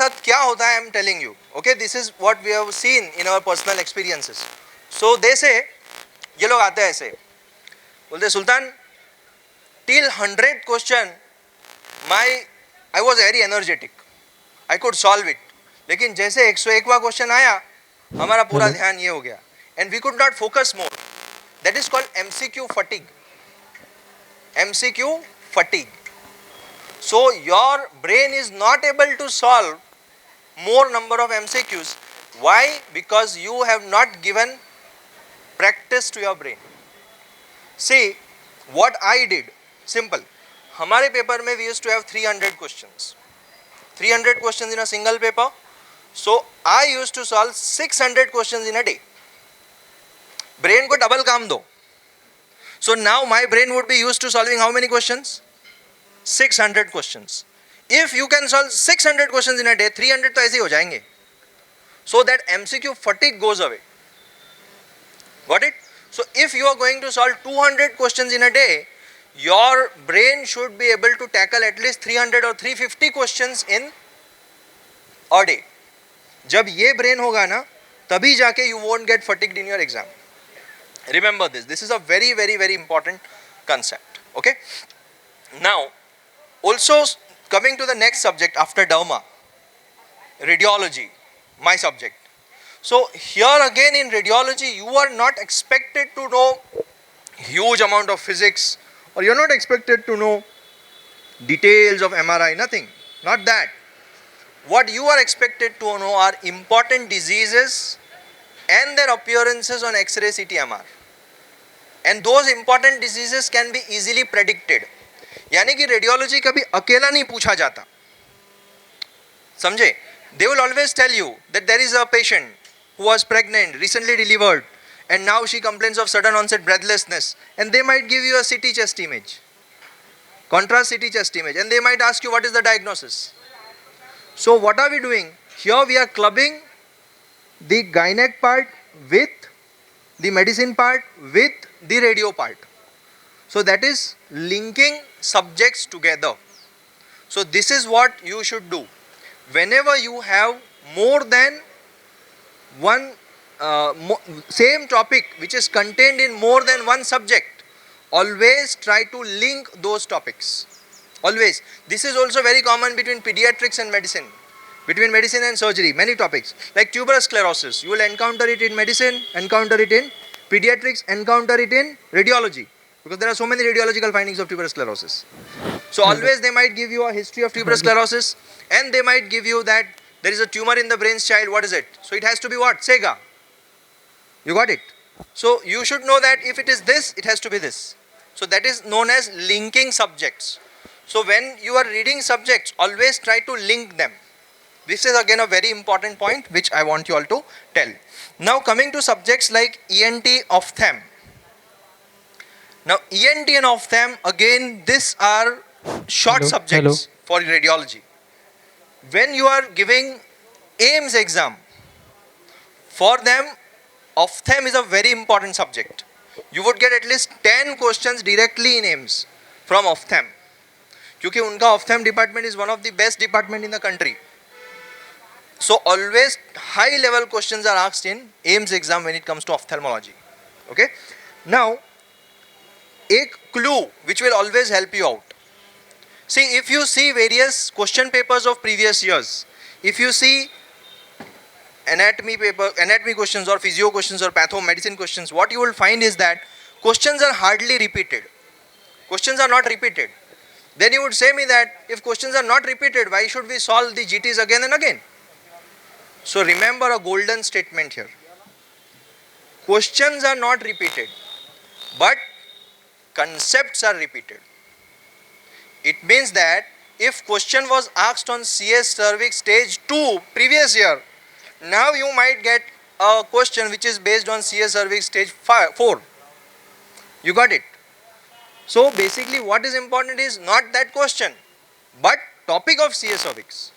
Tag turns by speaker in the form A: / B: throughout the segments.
A: साथ क्या होता है, I am telling you. Okay, this is what we have seen in our personal experiences. So they say, ये लोग आते हैं ऐसे, बोलते सुल्तान till 100 question my I was very energetic, I could solve it. लेकिन जैसे 101वां क्वेश्चन आया, हमारा पूरा ध्यान ये हो गया, and we could not focus more. That is called MCQ fatigue. MCQ fatigue. So your brain is not able to solve more number of MCQs. Why? Because you have not given practice to your brain. See what I did. Simple. हमारे paper में we used to have 300 questions. 300 questions in a single paper. So I used to solve 600 questions in a day. Brain को double काम दो. So now my brain would be used to solving how many questions? 600 questions. If you can solve 600 questions in a day, 300 तो ऐसे ही हो जाएंगे. So that MCQ fatigue goes away. Got it? So if you are going to solve 200 questions in a day, your brain should be able to tackle at least 300 or 350 questions in a day. जब ये brain होगा ना, तभी जाके you won't get fatigued in your exam. Remember this. This is a very, very, very important concept. Okay? Now, also coming to the next subject after Dharma, radiology, my subject. So here again in radiology, you are not expected to know huge amount of physics, or you are not expected to know details of MRI, nothing, not that. What you are expected to know are important diseases and their appearances on X-ray, CT, MR. And those important diseases can be easily predicted. यानी कि radiology कभी अकेला नहीं पूछा जाता, समझे? They will always tell you that there is a patient who was pregnant, recently delivered, and now she complains of sudden onset breathlessness, and they might give you a CT chest image, contrast CT chest image, and they might ask you what is the diagnosis. So what are we doing here? We are clubbing the gynec part with the medicine part with the radio part. So that is linking subjects together. So this is what you should do. Whenever you have more than one same topic which is contained in more than one subject, always try to link those topics. Always. This is also very common between pediatrics and medicine. Between medicine and surgery, many topics. Like tuberous sclerosis, you will encounter it in medicine, encounter it in pediatrics, encounter it in radiology. Because there are so many radiological findings of tuberous sclerosis. So always they might give you a history of tuberous sclerosis, and they might give you that there is a tumor in the brain's child. What is it? So it has to be what? Sega. You got it? So you should know that if it is this, it has to be this. So that is known as linking subjects. So when you are reading subjects, always try to link them. This is again a very important point which I want you all to tell. Now coming to subjects like ENT, ophthalm. Now ENT and ophthalm, again these are short subjects for radiology. When you are giving AIMS exam, for them ophthalm is a very important subject. You would get at least 10 questions directly in AIMS from ophthalm. क्योंकि उनका ophthalm department is one of the best department in the country. So always high level questions are asked in AIMS exam when it comes to ophthalmology. Okay? Now एक clue which will always help you out. See, if you see various question papers of previous years, if you see anatomy paper, anatomy questions or physio questions or patho medicine questions, what you will find is that questions are hardly repeated. Questions are not repeated. Then you would say me that if questions are not repeated, why should we solve the GTs again and again? So remember a golden statement here. Questions are not repeated, but concepts are repeated. It means that if question was asked on CS cervix stage 2 previous year, now you might get a question which is based on CS cervix stage 4. You got it? So basically what is important is not that question, but topic of CS cervix.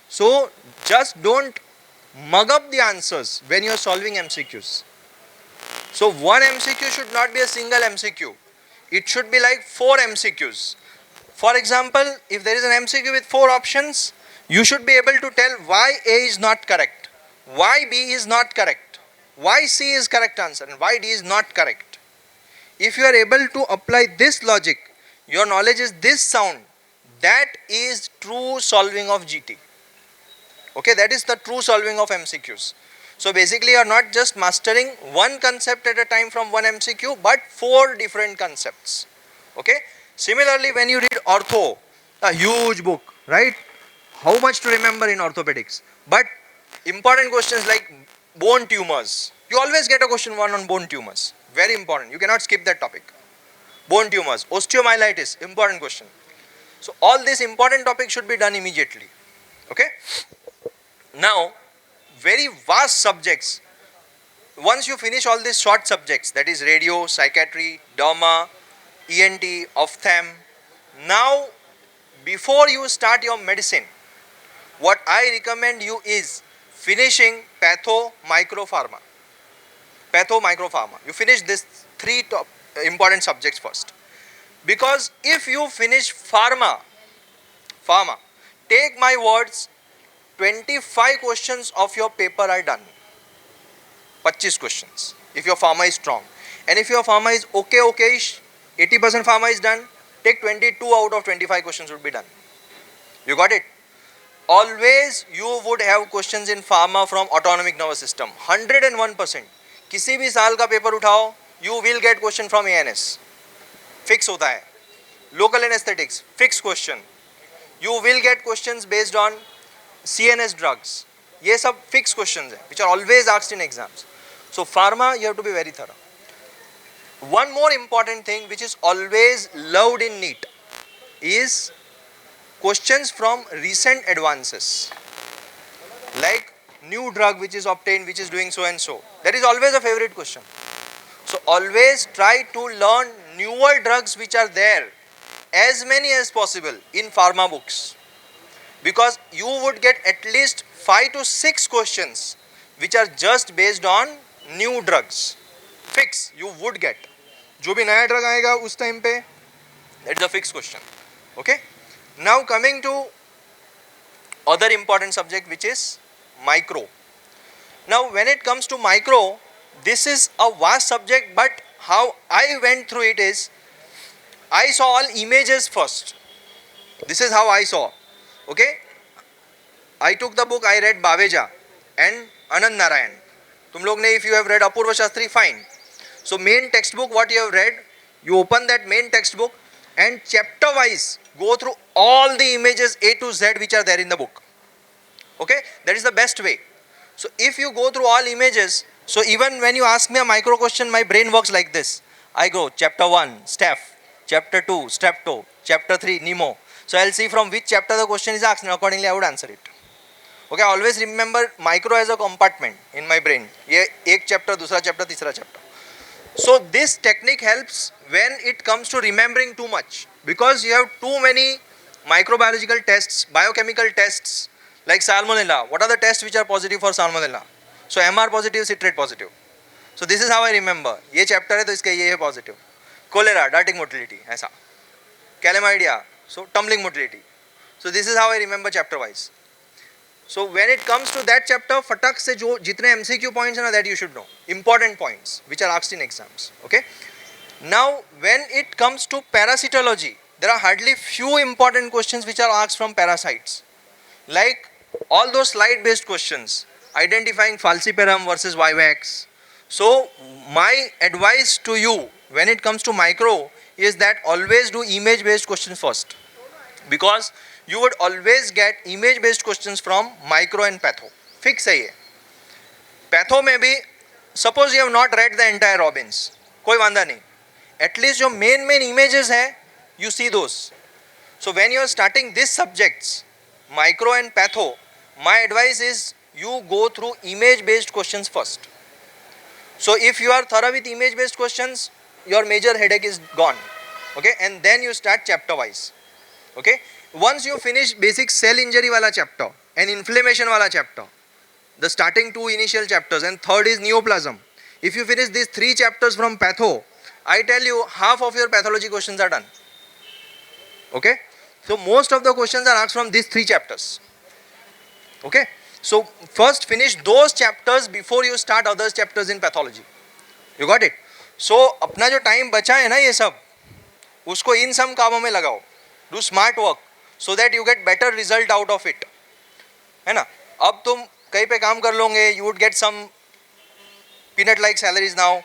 A: So just don't mug up the answers when you are solving MCQs. So one MCQ should not be a single MCQ. It should be like 4 MCQs. For example, if there is an MCQ with 4 options, You should be able to tell why A is not correct, why B is not correct, why C is correct answer, and why D is not correct. If you are able to apply this logic, your knowledge is this sound, that is true solving of GT. Okay, that is the true solving of MCQs. So basically you are not just mastering one concept at a time from one MCQ, but 4 different concepts. Okay. Similarly, when you read ortho, a huge book, right? How much to remember in orthopedics? But important questions like bone tumors. You always get a question 1 on bone tumors. Very important. You cannot skip that topic. Bone tumors, osteomyelitis, important question. So all these important topics should be done immediately. Okay. Now, very vast subjects. Once you finish all these short subjects, that is radio, psychiatry, derma, ENT, ophthalm. Now, before you start your medicine, what I recommend you is finishing patho, micropharma. Patho, micropharma. You finish these 3 top important subjects first. Because if you finish pharma, take my words, 25 questions of your paper are done. 25 questions. If your pharma is strong. And if your pharma is okay-ish, 80% pharma is done, take 22 out of 25 questions would be done. You got it? Always you would have questions in pharma from autonomic nervous system. 101%. किसी भी साल का paper उठाओ, you will get question from ANS. Fix होता है. Local anesthetics, fixed question. You will get questions based on CNS drugs. ये सब fixed questions हैं, which are always asked in exams. So pharma, you have to be very thorough. One more important thing which is always loved in NEET is questions from recent advances. Like new drug which is obtained, which is doing so and so. That is always a favorite question. So always try to learn newer drugs which are there, as many as possible in pharma books. Because you would get at least 5 to 6 questions which are just based on new drugs. Fix, you would get. जो भी नया drug आएगा उस time पे, that's a fixed question. Okay? Now coming to other important subject which is micro. Now when it comes to micro, this is a vast subject, but how I went through it is, I saw all images first. This is how I saw. Okay? I took the book, I read Baveja and Anand Narayan. तुम लोग ने, if you have read Apurva Shastri, fine. So main textbook what you have read, you open that main textbook and chapter wise go through all the images A to Z which are there in the book. Okay? That is the best way. So if you go through all images, so even when you ask me a micro question, my brain works like this. I go chapter 1, Steph, chapter 2, Strepto, chapter 3, Nemo. So I'll see from which chapter the question is asked and accordingly I would answer it. Okay, I always remember micro as a compartment in my brain. ये एक chapter, दूसरा chapter, तीसरा chapter. So this technique helps when it comes to remembering too much, because you have too many microbiological tests, biochemical tests like salmonella. What are the tests which are positive for salmonella? So MR positive, citrate positive. So this is how I remember. ये chapter है तो इसका ये है positive. Cholera, darting motility, ऐसा. Chlamydia, so tumbling motility. So this is how I remember chapter wise. So when it comes to that chapter, फटक से जो जितने MCQ points हैं ना, that you should know. Important points which are asked in exams. Okay. Now when it comes to parasitology, there are hardly few important questions which are asked from parasites. Like all those slide based questions, identifying falciparum versus vivax. So my advice to you when it comes to micro is that always do image based questions first, because you would always get image based questions from micro and patho. Fix है ये. Patho में भी, suppose you have not read the entire Robbins, कोई वांदा नहीं. At least जो main images है, you see those. So when you are starting these subjects, micro and patho, my advice is you go through image based questions first. So if you are thorough with image based questions, your major headache is gone. Okay, and then you start chapter wise. Okay, once you finish basic cell injury wala chapter and inflammation wala chapter, the starting 2 initial chapters, and third is neoplasm. If you finish these 3 chapters from patho, I tell you half of your pathology questions are done. Okay, so most of the questions are asked from these 3 chapters. Okay, so first finish those chapters before you start other chapters in pathology. You got it? So अपना जो time बचा है ना ये सब, उसको इन सब कामों में लगाओ. Do smart work so that you get better result out of it, है ना. अब तुम कहीं पे काम कर लोगे, you would get some peanut like salaries now,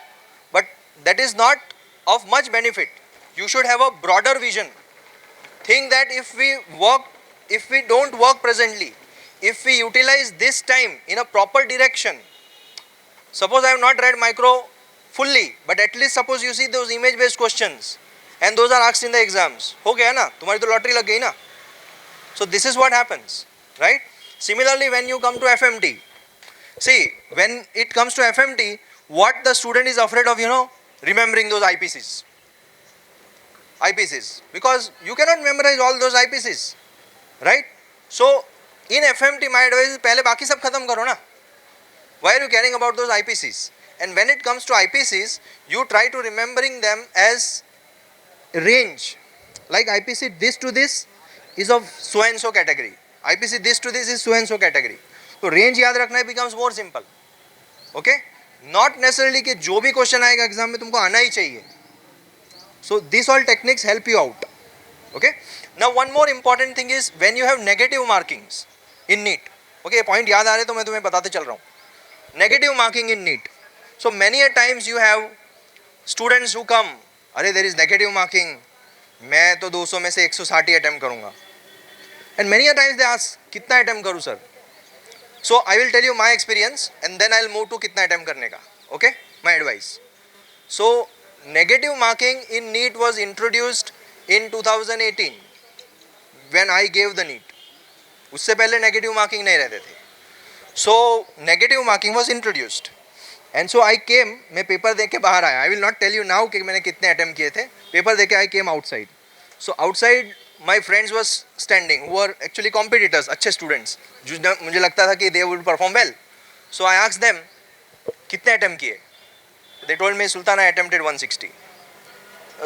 A: but that is not of much benefit. You should have a broader vision. Think that if we don't work presently, if we utilize this time in a proper direction, suppose I have not read micro fully, but at least suppose you see those image based questions and those are asked in the exams, हो गया ना, तुम्हारी तो lottery लग गई ना. So this is what happens, right? Similarly, when you come to FMT, see, when it comes to FMT, what the student is afraid of, remembering those IPCs. Because you cannot memorize all those IPCs, right? So, in FMT, my advice is, पहले बाकी सब खत्म करो ना. Why are you caring about those IPCs? And when it comes to IPCs, you try to remembering them as range. Like IPC this to this is of so and so category. IPC this to this is so and so category. तो range याद रखना becomes more simple. Okay? Not necessarily कि जो भी question आएगा exam में तुमको आना ही चाहिए. So these all techniques help you out. Okay? Now one more important thing is when you have negative markings in NEET. Okay, point याद आ रहे तो मैं तुम्हें बताते चल रहा हूँ. Negative marking in NEET. So many a times you have students who come, अरे there is negative marking, मैं तो 200 में से 160 ही अटेम्प्ट करूँगा. And many a times they ask, कितना अटेम्प्ट करूँ sir? So I will tell you my experience and then I'll move to कितना attempt करने का. Okay? My advice. So negative marking in NEET was introduced in 2018 when I gave the NEET. उससे पहले negative marking नहीं रहते थे. So negative marking was introduced. And so I came, मैं paper दे के बाहर आया. I will not tell you now कि मैंने कितने अटेम्प्ट किए थे. पेपर दे के I came outside. So outside my friends was standing who were actually competitors, अच्छे students. मुझे लगता था कि they would perform well. So I asked them कितने अटेम्प्ट किए. They told me Sultan I attempted 160.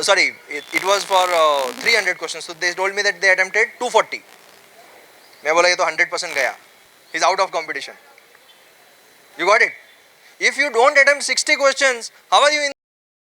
A: Sorry, it was for 300 questions. So they told me that they attempted 240. मैं बोला ये तो 100% गया. He's out of competition. You got it? If you don't attempt 60 questions, how are you in